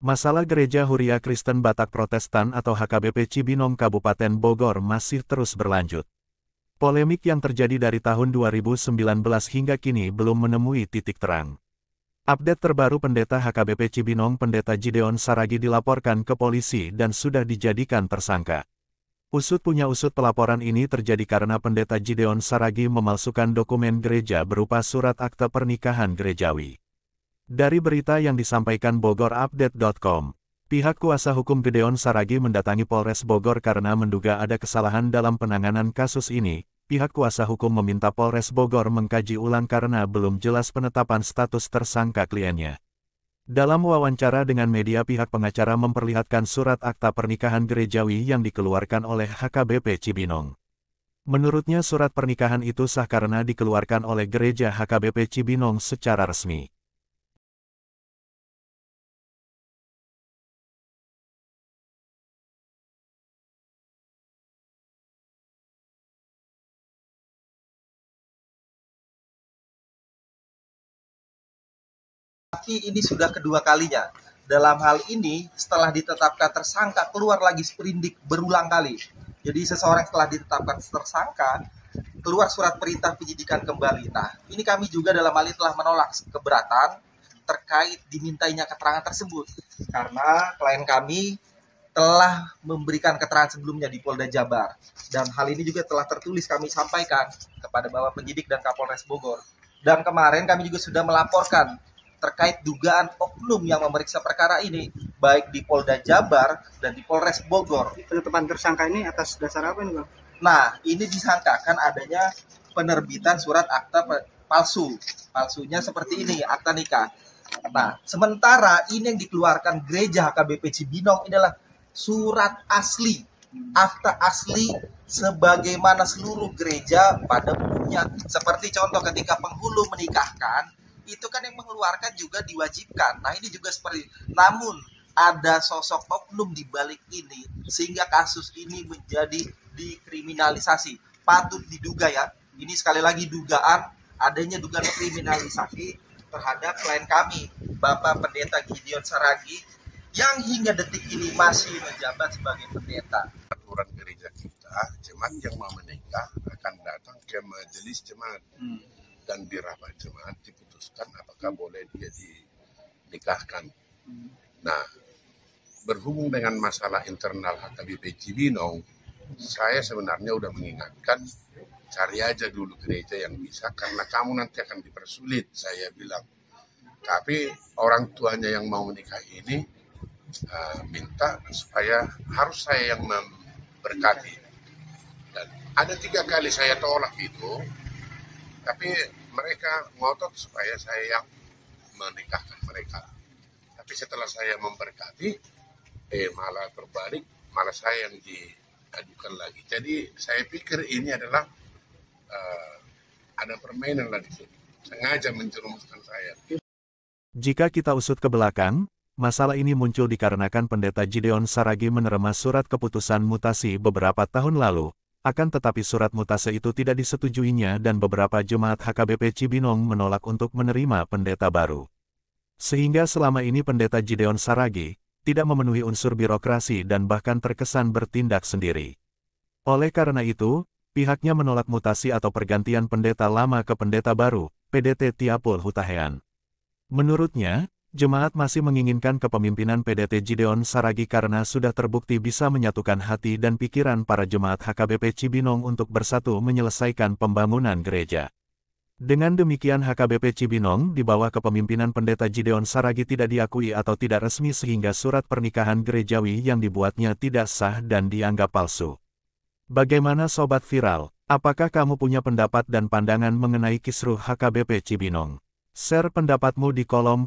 Masalah Gereja Huria Kristen Batak Protestan atau HKBP Cibinong Kabupaten Bogor masih terus berlanjut. Polemik yang terjadi dari tahun 2019 hingga kini belum menemui titik terang. Update terbaru Pendeta HKBP Cibinong Pendeta Gideon Saragi dilaporkan ke polisi dan sudah dijadikan tersangka. Usut punya usut pelaporan ini terjadi karena Pendeta Gideon Saragi memalsukan dokumen gereja berupa surat akta pernikahan gerejawi. Dari berita yang disampaikan bogorupdate.com, pihak kuasa hukum Gideon Saragi mendatangi Polres Bogor karena menduga ada kesalahan dalam penanganan kasus ini. Pihak kuasa hukum meminta Polres Bogor mengkaji ulang karena belum jelas penetapan status tersangka kliennya. Dalam wawancara dengan media, pihak pengacara memperlihatkan surat akta pernikahan gerejawi yang dikeluarkan oleh HKBP Cibinong. Menurutnya surat pernikahan itu sah karena dikeluarkan oleh gereja HKBP Cibinong secara resmi. Tapi ini sudah kedua kalinya. Dalam hal ini, setelah ditetapkan tersangka, keluar lagi sprindik berulang kali. Jadi seseorang setelah ditetapkan tersangka, keluar surat perintah penyidikan kembali. Nah, ini kami juga dalam hal ini telah menolak keberatan terkait dimintainya keterangan tersebut. Karena klien kami telah memberikan keterangan sebelumnya di Polda Jabar. Dan hal ini juga telah tertulis kami sampaikan kepada Bapak Penyidik dan Kapolres Bogor. Dan kemarin kami juga sudah melaporkan terkait dugaan oknum yang memeriksa perkara ini, baik di Polda Jabar dan di Polres Bogor. Penetapan tersangka ini atas dasar apa nih, Bang? Nah, ini disangkakan adanya penerbitan surat akta palsu. Palsunya seperti ini, akta nikah. Nah, sementara ini yang dikeluarkan gereja HKBP Cibinong adalah surat asli, akta asli sebagaimana seluruh gereja pada umumnya. Seperti contoh ketika penghulu menikahkan, itu kan yang mengeluarkan juga diwajibkan. Nah, ini juga seperti namun ada sosok oknum di balik ini sehingga kasus ini menjadi dikriminalisasi. Patut diduga ya. Ini sekali lagi dugaan adanya dugaan kriminalisasi terhadap klien kami, Bapak Pendeta Gideon Saragi, yang hingga detik ini masih menjabat sebagai pendeta. Aturan gereja kita, jemaat yang mau menikah akan datang ke majelis jemaat. Dan di rapat jemaat diputuskan apakah boleh dia dinikahkan. Nah, berhubung dengan masalah internal HKBP Cibinong, saya sebenarnya udah mengingatkan, cari aja dulu gereja yang bisa, karena kamu nanti akan dipersulit, saya bilang. Tapi orang tuanya yang mau menikah ini minta supaya harus saya yang memberkati. Dan ada 3 kali saya tolak itu, tapi mereka ngotot supaya saya yang menikahkan mereka. Tapi setelah saya memberkati, malah berbalik, malah saya yang diadukan lagi. Jadi saya pikir ini adalah ada permainan lah di sini, sengaja menjerumuskan saya. Jika kita usut ke belakang, masalah ini muncul dikarenakan Pendeta Gideon Saragi menerima surat keputusan mutasi beberapa tahun lalu. Akan tetapi surat mutase itu tidak disetujuinya dan beberapa jemaat HKBP Cibinong menolak untuk menerima pendeta baru. Sehingga selama ini Pendeta Gideon Saragi tidak memenuhi unsur birokrasi dan bahkan terkesan bertindak sendiri. Oleh karena itu, pihaknya menolak mutasi atau pergantian pendeta lama ke pendeta baru, PDT Tiapul Hutahean. Menurutnya, jemaat masih menginginkan kepemimpinan PDT Gideon Saragi karena sudah terbukti bisa menyatukan hati dan pikiran para jemaat HKBP Cibinong untuk bersatu menyelesaikan pembangunan gereja. Dengan demikian HKBP Cibinong di bawah kepemimpinan Pendeta Gideon Saragi tidak diakui atau tidak resmi sehingga surat pernikahan gerejawi yang dibuatnya tidak sah dan dianggap palsu. Bagaimana Sobat Viral? Apakah kamu punya pendapat dan pandangan mengenai kisruh HKBP Cibinong? Share pendapatmu di kolom